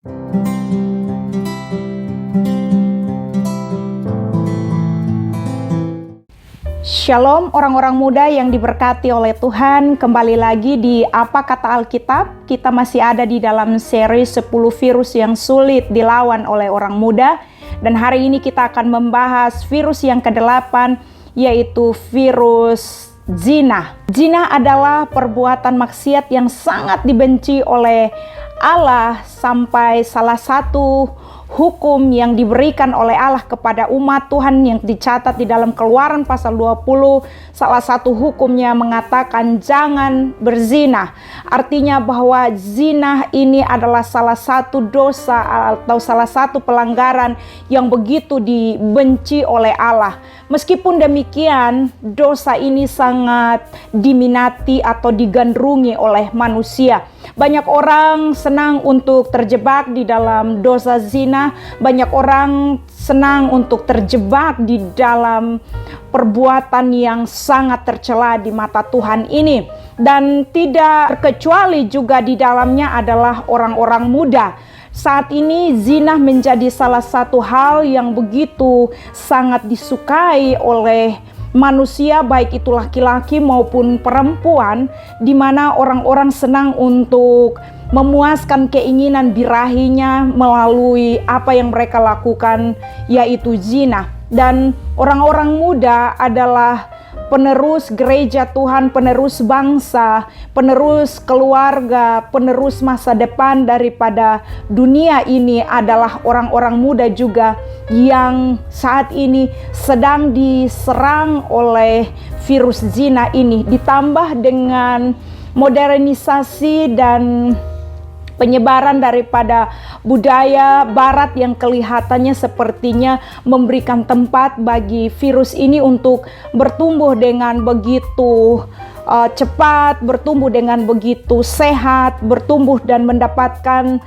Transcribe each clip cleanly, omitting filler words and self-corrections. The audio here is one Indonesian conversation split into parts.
Shalom orang-orang muda yang diberkati oleh Tuhan. Kembali lagi di Apa Kata Alkitab. Kita masih ada di dalam seri 10 virus yang sulit dilawan oleh orang muda. Dan hari ini kita akan membahas virus yang ke-8, yaitu virus zina. Zina adalah perbuatan maksiat yang sangat dibenci oleh Allah, sampai salah satu hukum yang diberikan oleh Allah kepada umat Tuhan yang dicatat di dalam Keluaran pasal 20, salah satu hukumnya mengatakan jangan berzina. Artinya bahwa zina ini adalah salah satu dosa atau salah satu pelanggaran yang begitu dibenci oleh Allah. Meskipun demikian, dosa ini sangat diminati atau digandrungi oleh manusia. Banyak orang senang untuk terjebak di dalam dosa zina. Banyak orang senang untuk terjebak di dalam perbuatan yang sangat tercela di mata Tuhan ini. Dan tidak terkecuali juga di dalamnya adalah orang-orang muda. Saat ini zina menjadi salah satu hal yang begitu sangat disukai oleh manusia, baik itu laki-laki maupun perempuan, di mana orang-orang senang untuk memuaskan keinginan birahinya melalui apa yang mereka lakukan, yaitu zina. Dan orang-orang muda adalah penerus gereja Tuhan, penerus bangsa, penerus keluarga, penerus masa depan daripada dunia ini adalah orang-orang muda juga yang saat ini sedang diserang oleh virus zina ini. Ditambah dengan modernisasi dan penyebaran daripada budaya barat yang kelihatannya sepertinya memberikan tempat bagi virus ini untuk bertumbuh dengan begitu cepat, bertumbuh dengan begitu sehat, bertumbuh dan mendapatkan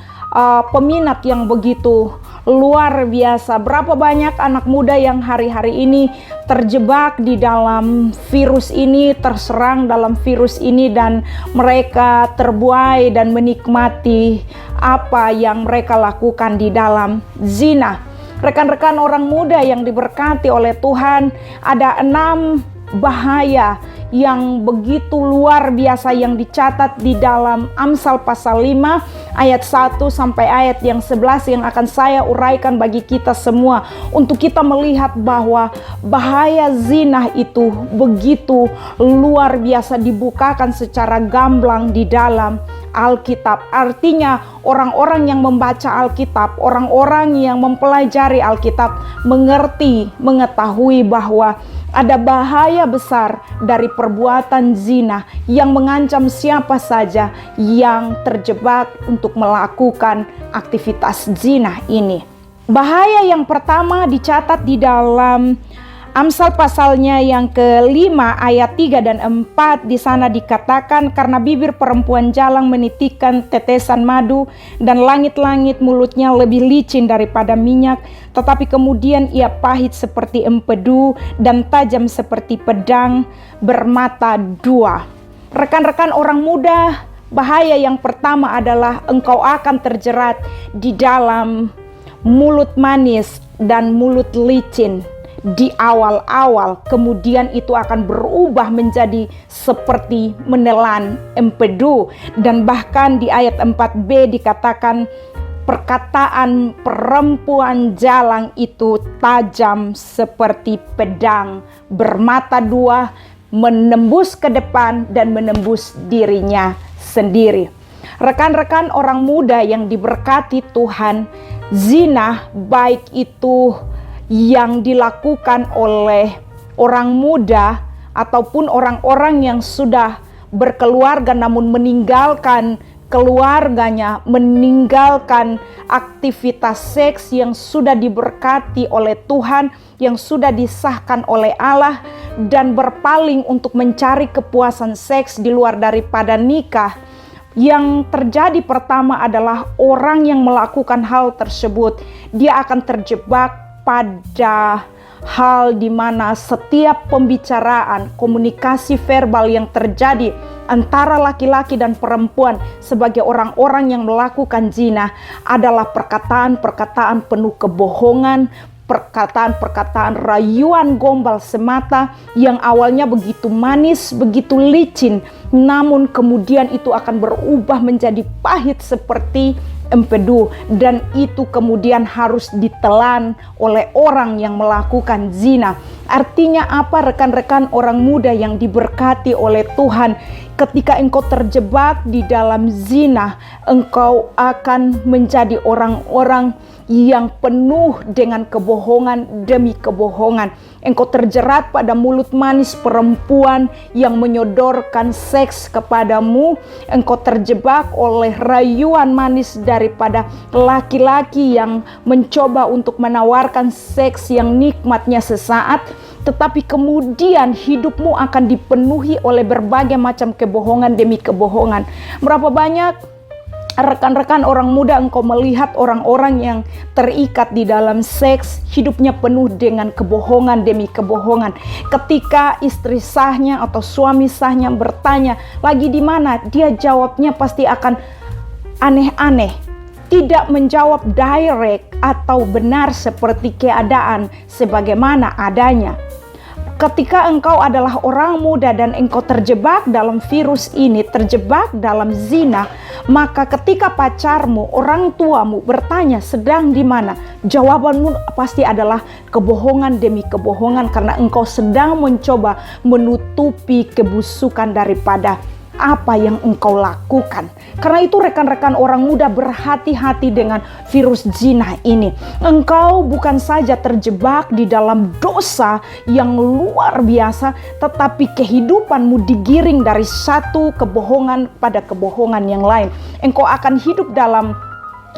peminat yang begitu luar biasa. Berapa banyak anak muda yang hari-hari ini terjebak di dalam virus ini, terserang dalam virus ini, dan mereka terbuai dan menikmati apa yang mereka lakukan di dalam zina. Rekan-rekan orang muda yang diberkati oleh Tuhan, ada 6 bahaya yang begitu luar biasa yang dicatat di dalam Amsal pasal 5 ayat 1 sampai ayat yang 11 yang akan saya uraikan bagi kita semua, untuk kita melihat bahwa bahaya zina itu begitu luar biasa dibukakan secara gamblang di dalam Alkitab. Artinya orang-orang yang membaca Alkitab, orang-orang yang mempelajari Alkitab mengerti, mengetahui bahwa ada bahaya besar dari perbuatan zina yang mengancam siapa saja yang terjebak untuk melakukan aktivitas zina ini. Bahaya yang pertama dicatat di dalam Amsal pasalnya yang ke-5 ayat 3 dan 4. Di sana dikatakan, karena bibir perempuan jalang menitikkan tetesan madu, dan langit-langit mulutnya lebih licin daripada minyak, tetapi kemudian ia pahit seperti empedu dan tajam seperti pedang bermata dua. Rekan-rekan orang muda, bahaya yang pertama adalah engkau akan terjerat di dalam mulut manis dan mulut licin di awal-awal, kemudian itu akan berubah menjadi seperti menelan empedu. Dan bahkan di ayat 4b dikatakan perkataan perempuan jalang itu tajam seperti pedang bermata dua, menembus ke depan dan menembus dirinya sendiri. Rekan-rekan orang muda yang diberkati Tuhan, zina baik itu yang dilakukan oleh orang muda ataupun orang-orang yang sudah berkeluarga namun meninggalkan keluarganya, meninggalkan aktivitas seks yang sudah diberkati oleh Tuhan, yang sudah disahkan oleh Allah, dan berpaling untuk mencari kepuasan seks di luar daripada nikah. Yang terjadi pertama adalah orang yang melakukan hal tersebut, dia akan terjebak pada hal di mana setiap pembicaraan, komunikasi verbal yang terjadi antara laki-laki dan perempuan sebagai orang-orang yang melakukan zina adalah perkataan-perkataan penuh kebohongan, perkataan-perkataan rayuan gombal semata yang awalnya begitu manis, begitu licin, namun kemudian itu akan berubah menjadi pahit seperti empedu, dan itu kemudian harus ditelan oleh orang yang melakukan zina. Artinya apa, rekan-rekan orang muda yang diberkati oleh Tuhan? Ketika engkau terjebak di dalam zina, engkau akan menjadi orang-orang yang penuh dengan kebohongan demi kebohongan. Engkau terjerat pada mulut manis perempuan yang menyodorkan seks kepadamu. Engkau terjebak oleh rayuan manis daripada laki-laki yang mencoba untuk menawarkan seks yang nikmatnya sesaat, tetapi kemudian hidupmu akan dipenuhi oleh berbagai macam kebohongan demi kebohongan. Berapa banyak rekan-rekan orang muda engkau melihat orang-orang yang terikat di dalam seks, hidupnya penuh dengan kebohongan demi kebohongan. Ketika istri sahnya atau suami sahnya bertanya, lagi di mana? Dia jawabnya pasti akan aneh-aneh, tidak menjawab direct atau benar seperti keadaan sebagaimana adanya. Ketika engkau adalah orang muda dan engkau terjebak dalam virus ini, terjebak dalam zina, maka ketika pacarmu, orang tuamu bertanya sedang di mana, jawabanmu pasti adalah kebohongan demi kebohongan, karena engkau sedang mencoba menutupi kebusukan daripada apa yang engkau lakukan. Karena itu rekan-rekan orang muda, berhati-hati dengan virus zina ini. Engkau bukan saja terjebak di dalam dosa yang luar biasa, tetapi kehidupanmu digiring dari satu kebohongan pada kebohongan yang lain. Engkau akan hidup dalam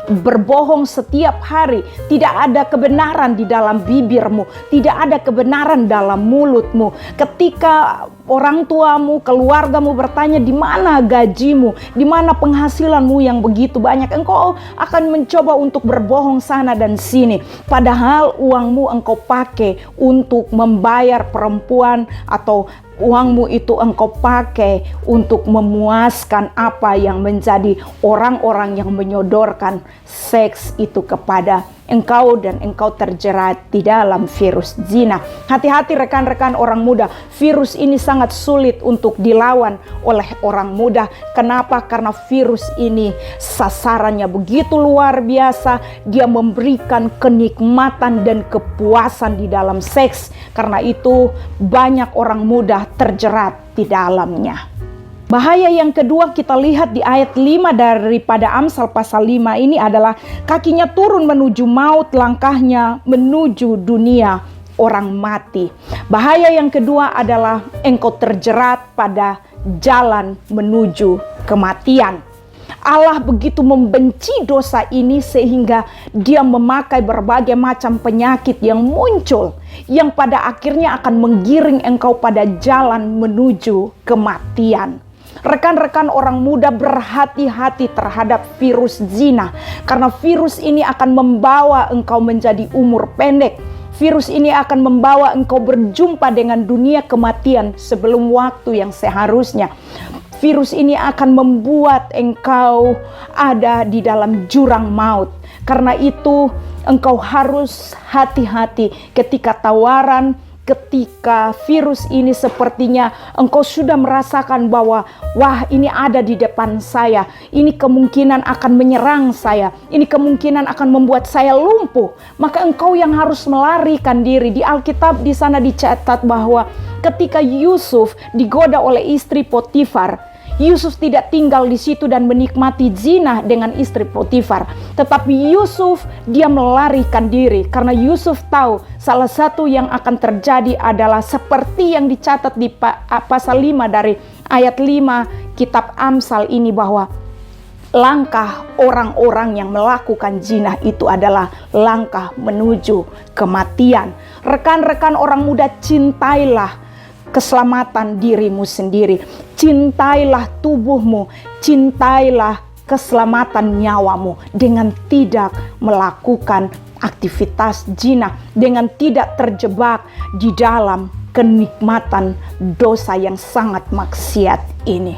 berbohong setiap hari. Tidak ada kebenaran di dalam bibirmu, tidak ada kebenaran dalam mulutmu. Ketika orang tuamu, keluargamu bertanya di mana gajimu, di mana penghasilanmu yang begitu banyak, engkau akan mencoba untuk berbohong sana dan sini. Padahal uangmu engkau pakai untuk membayar perempuan, atau uangmu itu engkau pakai untuk memuaskan apa yang menjadi orang-orang yang menyodorkan seks itu kepada engkau, dan engkau terjerat di dalam virus zina. Hati-hati rekan-rekan orang muda, virus ini sangat sulit untuk dilawan oleh orang muda. Kenapa? Karena virus ini sasarannya begitu luar biasa. Dia memberikan kenikmatan dan kepuasan di dalam seks. Karena itu banyak orang muda terjerat di dalamnya. Bahaya yang kedua kita lihat di ayat 5 daripada Amsal pasal 5 ini adalah kakinya turun menuju maut, langkahnya menuju dunia orang mati. Bahaya yang kedua adalah engkau terjerat pada jalan menuju kematian. Allah begitu membenci dosa ini sehingga dia memakai berbagai macam penyakit yang muncul, yang pada akhirnya akan menggiring engkau pada jalan menuju kematian. Rekan-rekan orang muda, berhati-hati terhadap virus zina, karena virus ini akan membawa engkau menjadi umur pendek. Virus ini akan membawa engkau berjumpa dengan dunia kematian sebelum waktu yang seharusnya. Virus ini akan membuat engkau ada di dalam jurang maut. Karena itu engkau harus hati-hati ketika tawaran, ketika virus ini sepertinya engkau sudah merasakan bahwa wah, ini ada di depan saya, ini kemungkinan akan menyerang saya, ini kemungkinan akan membuat saya lumpuh, maka engkau yang harus melarikan diri. Di Alkitab di sana dicatat bahwa ketika Yusuf digoda oleh istri Potifar, Yusuf tidak tinggal di situ dan menikmati zina dengan istri Potifar, tetapi Yusuf dia melarikan diri karena Yusuf tahu salah satu yang akan terjadi adalah seperti yang dicatat di pasal 5 dari ayat 5 kitab Amsal ini, bahwa langkah orang-orang yang melakukan zina itu adalah langkah menuju kematian. Rekan-rekan orang muda, cintailah keselamatan dirimu sendiri, cintailah tubuhmu, cintailah keselamatan nyawamu dengan tidak melakukan aktivitas zina, dengan tidak terjebak di dalam kenikmatan dosa yang sangat maksiat ini.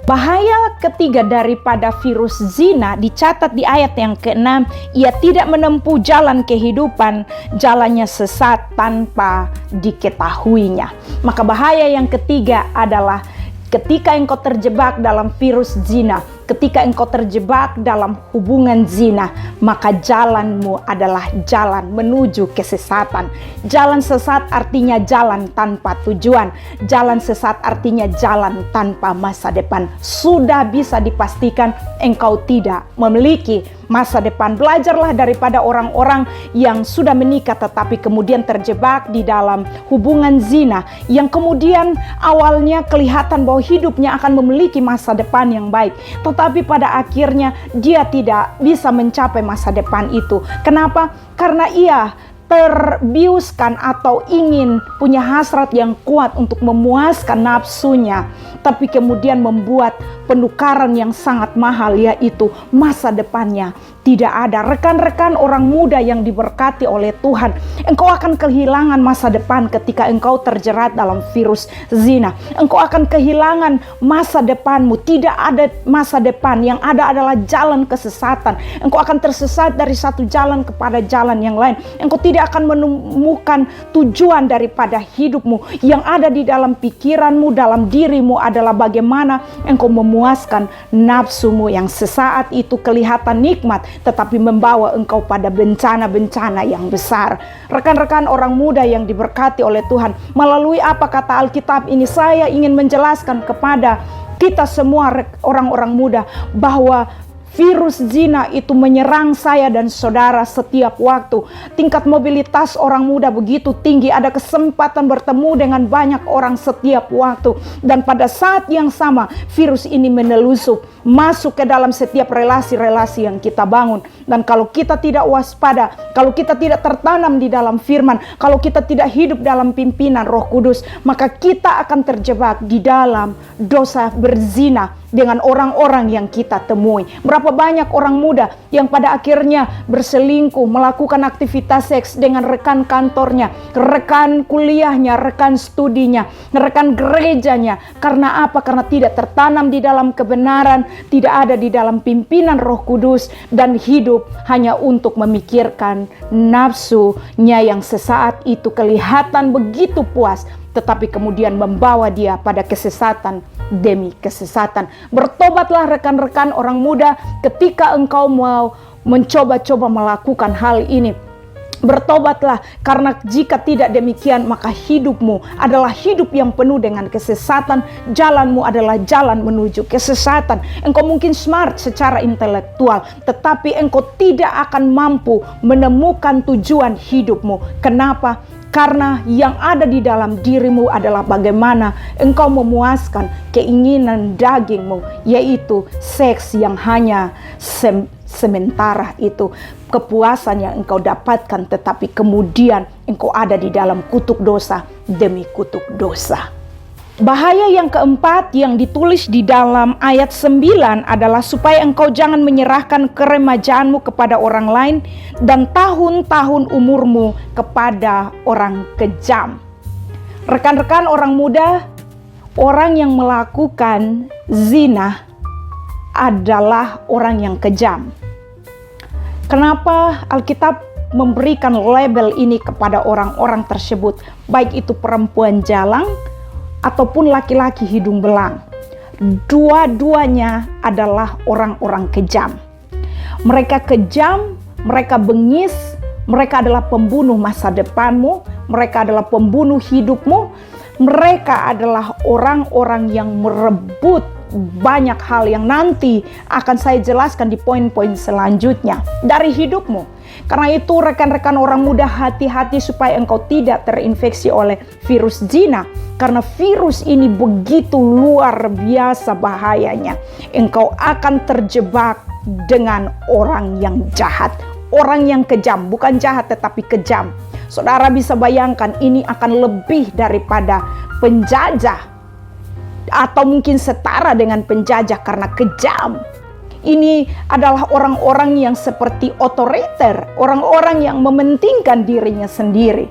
Bahaya ketiga daripada virus zina dicatat di ayat yang ke-6, ia tidak menempuh jalan kehidupan, jalannya sesat tanpa diketahuinya. Maka bahaya yang ketiga adalah ketika engkau terjebak dalam virus zina, ketika engkau terjebak dalam hubungan zina, maka jalanmu adalah jalan menuju kesesatan. Jalan sesat artinya jalan tanpa tujuan. Jalan sesat artinya jalan tanpa masa depan. Sudah bisa dipastikan engkau tidak memiliki masa depan. Belajarlah daripada orang-orang yang sudah menikah tetapi kemudian terjebak di dalam hubungan zina, yang kemudian awalnya kelihatan bahwa hidupnya akan memiliki masa depan yang baik, tetapi pada akhirnya dia tidak bisa mencapai masa depan itu. Kenapa? Karena ia terbiuskan atau ingin punya hasrat yang kuat untuk memuaskan nafsunya, tapi kemudian membuat penukaran yang sangat mahal, yaitu masa depannya tidak ada. Rekan-rekan orang muda yang diberkati oleh Tuhan, engkau akan kehilangan masa depan ketika engkau terjerat dalam virus zina. Engkau akan kehilangan masa depanmu. Tidak ada masa depan, yang ada adalah jalan kesesatan. Engkau akan tersesat dari satu jalan kepada jalan yang lain. Engkau tidak akan menemukan tujuan daripada hidupmu. Yang ada di dalam pikiranmu, dalam dirimu adalah bagaimana engkau memuaskan nafsumu yang sesaat itu kelihatan nikmat, tetapi membawa engkau pada bencana-bencana yang besar. Rekan-rekan orang muda yang diberkati oleh Tuhan, melalui apa kata Alkitab ini, saya ingin menjelaskan kepada kita semua orang-orang muda bahwa virus zina itu menyerang saya dan saudara setiap waktu. Tingkat mobilitas orang muda begitu tinggi, ada kesempatan bertemu dengan banyak orang setiap waktu. Dan pada saat yang sama, virus ini menelusup masuk ke dalam setiap relasi-relasi yang kita bangun. Dan kalau kita tidak waspada, kalau kita tidak tertanam di dalam firman, kalau kita tidak hidup dalam pimpinan Roh Kudus, maka kita akan terjebak di dalam dosa berzina dengan orang-orang yang kita temui. Berapa banyak orang muda yang pada akhirnya berselingkuh, melakukan aktivitas seks dengan rekan kantornya, rekan kuliahnya, rekan studinya, rekan gerejanya. Karena apa? Karena tidak tertanam di dalam kebenaran, tidak ada di dalam pimpinan Roh Kudus, dan hidup hanya untuk memikirkan nafsunya yang sesaat itu kelihatan begitu puas, tetapi kemudian membawa dia pada kesesatan demi kesesatan. Bertobatlah rekan-rekan orang muda ketika engkau mau mencoba-coba melakukan hal ini. Bertobatlah, karena jika tidak demikian maka hidupmu adalah hidup yang penuh dengan kesesatan. Jalanmu adalah jalan menuju kesesatan. Engkau mungkin smart secara intelektual, tetapi engkau tidak akan mampu menemukan tujuan hidupmu. Kenapa? Karena yang ada di dalam dirimu adalah bagaimana engkau memuaskan keinginan dagingmu, yaitu seks yang hanya sementara itu. Kepuasan yang engkau dapatkan, tetapi kemudian engkau ada di dalam kutuk dosa demi kutuk dosa. Bahaya yang keempat yang ditulis di dalam ayat 9 adalah supaya engkau jangan menyerahkan keremajaanmu kepada orang lain dan tahun-tahun umurmu kepada orang kejam. Rekan-rekan orang muda, orang yang melakukan zina adalah orang yang kejam. Kenapa Alkitab memberikan label ini kepada orang-orang tersebut, baik itu perempuan jalang ataupun laki-laki hidung belang? Dua-duanya adalah orang-orang kejam. Mereka kejam, mereka bengis, mereka adalah pembunuh masa depanmu, mereka adalah pembunuh hidupmu, mereka adalah orang-orang yang merebut banyak hal yang nanti akan saya jelaskan di poin-poin selanjutnya dari hidupmu. Karena itu rekan-rekan orang muda, hati-hati supaya engkau tidak terinfeksi oleh virus zina. Karena virus ini begitu luar biasa bahayanya. Engkau akan terjebak dengan orang yang jahat, orang yang kejam, bukan jahat tetapi kejam. Saudara bisa bayangkan, ini akan lebih daripada penjajah, atau mungkin setara dengan penjajah karena kejam. Ini adalah orang-orang yang seperti otoriter, orang-orang yang mementingkan dirinya sendiri.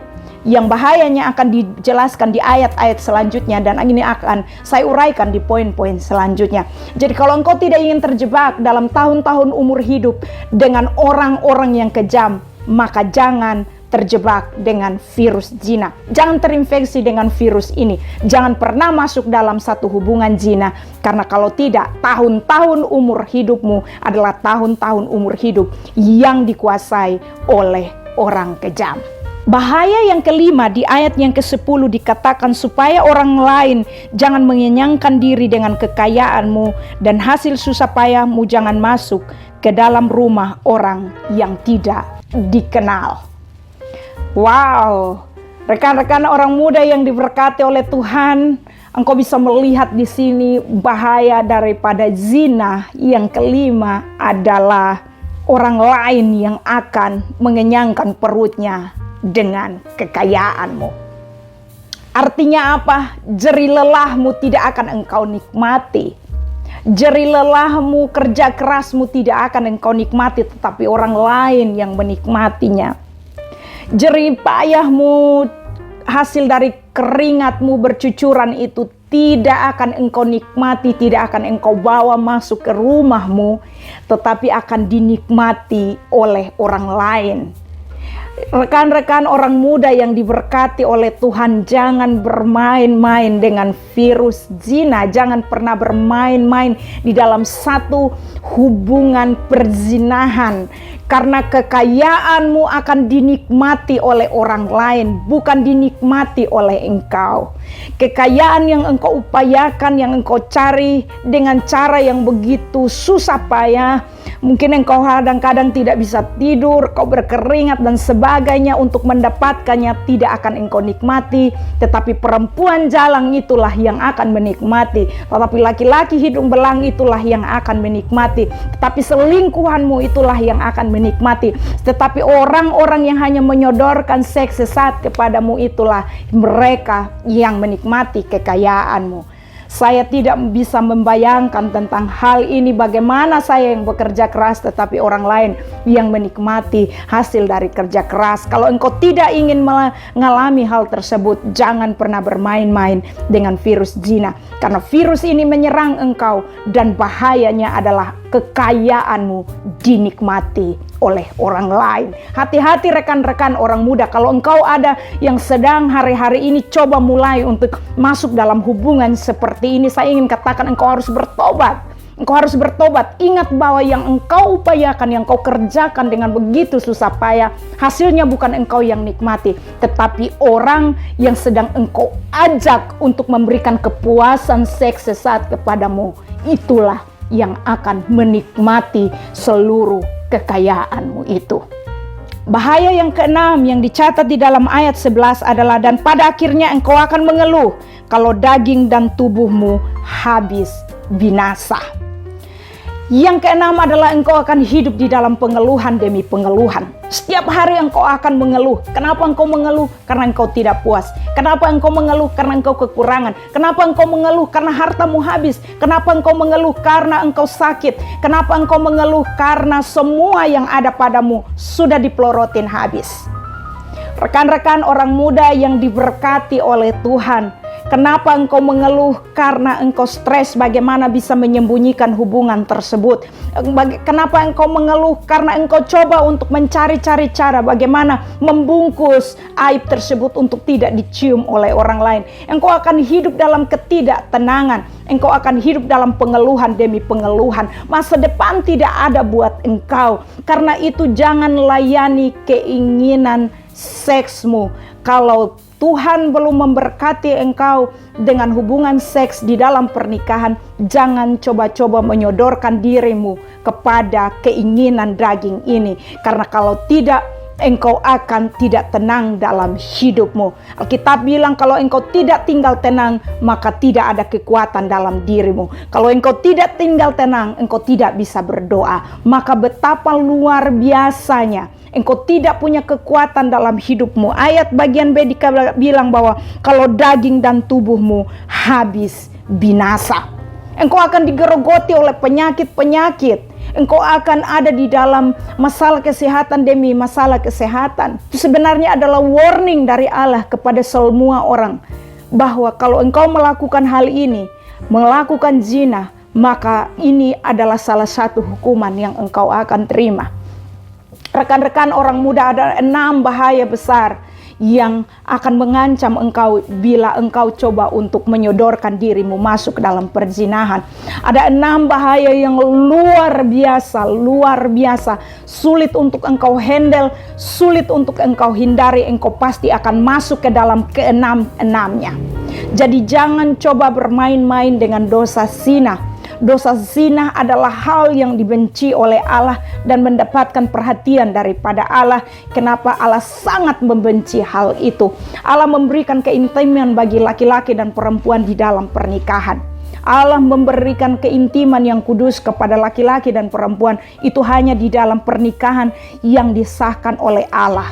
Yang bahayanya akan dijelaskan di ayat-ayat selanjutnya, dan ini akan saya uraikan di poin-poin selanjutnya. Jadi kalau engkau tidak ingin terjebak dalam tahun-tahun umur hidup dengan orang-orang yang kejam, maka jangan terjebak dengan virus zina. Jangan terinfeksi dengan virus ini. Jangan pernah masuk dalam satu hubungan zina, karena kalau tidak, tahun-tahun umur hidupmu adalah tahun-tahun umur hidup yang dikuasai oleh orang kejam. Bahaya yang kelima di ayat yang ke-10 dikatakan supaya orang lain jangan mengenyangkan diri dengan kekayaanmu, dan hasil susah payahmu jangan masuk ke dalam rumah orang yang tidak dikenal. Wow, rekan-rekan orang muda yang diberkati oleh Tuhan, engkau bisa melihat di sini bahaya daripada zina. Yang kelima adalah orang lain yang akan mengenyangkan perutnya dengan kekayaanmu. Artinya apa? Jerih lelahmu tidak akan engkau nikmati. Jerih lelahmu, kerja kerasmu tidak akan engkau nikmati, tetapi orang lain yang menikmatinya. Jerih payahmu, hasil dari keringatmu bercucuran itu tidak akan engkau nikmati, tidak akan engkau bawa masuk ke rumahmu, tetapi akan dinikmati oleh orang lain. Rekan-rekan orang muda yang diberkati oleh Tuhan, jangan bermain-main dengan virus zina. Jangan pernah bermain-main di dalam satu hubungan perzinahan, karena kekayaanmu akan dinikmati oleh orang lain, bukan dinikmati oleh engkau. Kekayaan yang engkau upayakan, yang engkau cari dengan cara yang begitu susah payah, mungkin engkau kadang-kadang tidak bisa tidur, kau berkeringat dan sebagainya untuk mendapatkannya, tidak akan engkau nikmati. Tetapi perempuan jalang itulah yang akan menikmati. Tetapi laki-laki hidung belang itulah yang akan menikmati. Tetapi selingkuhanmu itulah yang akan menikmati. Tetapi orang-orang yang hanya menyodorkan seks sesaat kepadamu itulah mereka yang menikmati kekayaanmu. Saya tidak bisa membayangkan tentang hal ini, bagaimana saya yang bekerja keras tetapi orang lain yang menikmati hasil dari kerja keras. Kalau engkau tidak ingin mengalami hal tersebut, jangan pernah bermain-main dengan virus zina, karena virus ini menyerang engkau dan bahayanya adalah kekayaanmu dinikmati oleh orang lain. Hati-hati rekan-rekan orang muda, kalau engkau ada yang sedang hari-hari ini coba mulai untuk masuk dalam hubungan seperti ini, saya ingin katakan engkau harus bertobat. Engkau harus bertobat. Ingat bahwa yang engkau upayakan, yang engkau kerjakan dengan begitu susah payah, hasilnya bukan engkau yang nikmati, tetapi orang yang sedang engkau ajak untuk memberikan kepuasan seks sesaat kepadamu, itulah yang akan menikmati seluruh kekayaanmu itu. Bahaya yang keenam yang dicatat di dalam ayat 11 adalah, dan pada akhirnya engkau akan mengeluh kalau daging dan tubuhmu habis binasa. Yang keenam adalah engkau akan hidup di dalam pengeluhan demi pengeluhan. Setiap hari engkau akan mengeluh. Kenapa engkau mengeluh? Karena engkau tidak puas. Kenapa engkau mengeluh? Karena engkau kekurangan. Kenapa engkau mengeluh? Karena hartamu habis. Kenapa engkau mengeluh? Karena engkau sakit. Kenapa engkau mengeluh? Karena semua yang ada padamu sudah dipelorotin habis. Rekan-rekan orang muda yang diberkati oleh Tuhan, kenapa engkau mengeluh? Karena engkau stres bagaimana bisa menyembunyikan hubungan tersebut. Kenapa engkau mengeluh? Karena engkau coba untuk mencari-cari cara bagaimana membungkus aib tersebut untuk tidak dicium oleh orang lain. Engkau akan hidup dalam ketidaktenangan. Engkau akan hidup dalam pengeluhan demi pengeluhan. Masa depan tidak ada buat engkau. Karena itu jangan layani keinginan seksmu. Kalau Tuhan belum memberkati engkau dengan hubungan seks di dalam pernikahan, jangan coba-coba menyodorkan dirimu kepada keinginan daging ini. Karena kalau tidak, engkau akan tidak tenang dalam hidupmu. Alkitab bilang kalau engkau tidak tinggal tenang, maka tidak ada kekuatan dalam dirimu. Kalau engkau tidak tinggal tenang, engkau tidak bisa berdoa. Maka betapa luar biasanya engkau tidak punya kekuatan dalam hidupmu. Ayat bagian B bilang bahwa kalau daging dan tubuhmu habis binasa. Engkau akan digerogoti oleh penyakit-penyakit. Engkau akan ada di dalam masalah kesehatan demi masalah kesehatan. Itu sebenarnya adalah warning dari Allah kepada semua orang, bahwa kalau engkau melakukan hal ini, melakukan zina, maka ini adalah salah satu hukuman yang engkau akan terima. Rekan-rekan orang muda, ada 6 bahaya besar yang akan mengancam engkau bila engkau coba untuk menyodorkan dirimu masuk ke dalam perzinahan. Ada 6 bahaya yang luar biasa, sulit untuk engkau handle, sulit untuk engkau hindari. Engkau pasti akan masuk ke dalam ke-6-6-nya. Jadi jangan coba bermain-main dengan dosa zina. Dosa zina adalah hal yang dibenci oleh Allah dan mendapatkan perhatian daripada Allah. Kenapa Allah sangat membenci hal itu? Allah memberikan keintiman bagi laki-laki dan perempuan di dalam pernikahan. Allah memberikan keintiman yang kudus kepada laki-laki dan perempuan itu hanya di dalam pernikahan yang disahkan oleh Allah.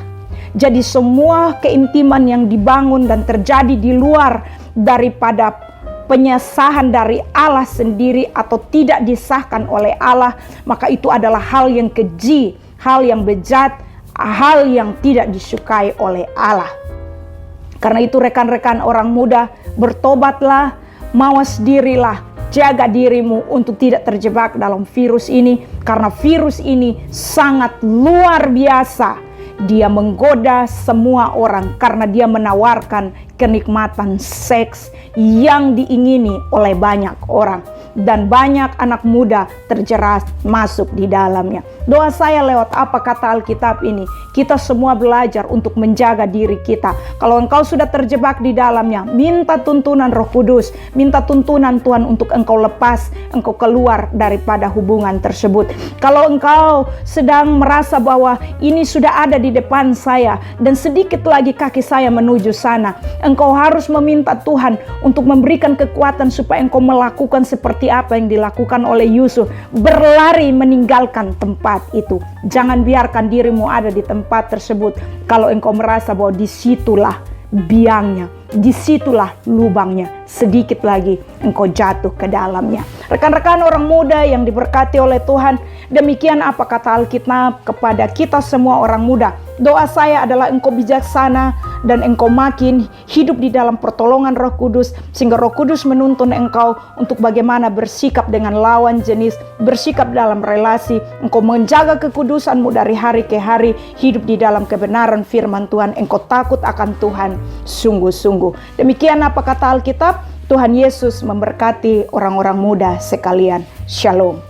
Jadi semua keintiman yang dibangun dan terjadi di luar daripada penyesahan dari Allah sendiri atau tidak disahkan oleh Allah, maka itu adalah hal yang keji, hal yang bejat, hal yang tidak disukai oleh Allah. Karena itu rekan-rekan orang muda, bertobatlah, mawas dirilah, jaga dirimu untuk tidak terjebak dalam virus ini, karena virus ini sangat luar biasa. Dia menggoda semua orang karena dia menawarkan kenikmatan seks yang diingini oleh banyak orang. Dan banyak anak muda terjerat masuk di dalamnya. Doa saya lewat apa kata Alkitab ini, kita semua belajar untuk menjaga diri kita. Kalau engkau sudah terjebak di dalamnya, minta tuntunan Roh Kudus, minta tuntunan Tuhan untuk engkau lepas, engkau keluar daripada hubungan tersebut. Kalau engkau sedang merasa bahwa ini sudah ada di depan saya dan sedikit lagi kaki saya menuju sana, engkau harus meminta Tuhan untuk memberikan kekuatan supaya engkau melakukan seperti apa yang dilakukan oleh Yusuf, berlari meninggalkan tempat itu. Jangan biarkan dirimu ada di tempat tersebut kalau engkau merasa bahwa disitulah biangnya, disitulah lubangnya, sedikit lagi engkau jatuh ke dalamnya. Rekan-rekan orang muda yang diberkati oleh Tuhan, demikian apa kata Alkitab kepada kita semua orang muda. Doa saya adalah engkau bijaksana dan engkau makin hidup di dalam pertolongan Roh Kudus, sehingga Roh Kudus menuntun engkau untuk bagaimana bersikap dengan lawan jenis, bersikap dalam relasi. Engkau menjaga kekudusanmu dari hari ke hari, hidup di dalam kebenaran firman Tuhan. Engkau takut akan Tuhan sungguh-sungguh. Demikian apa kata Alkitab. Tuhan Yesus memberkati orang-orang muda sekalian. Shalom.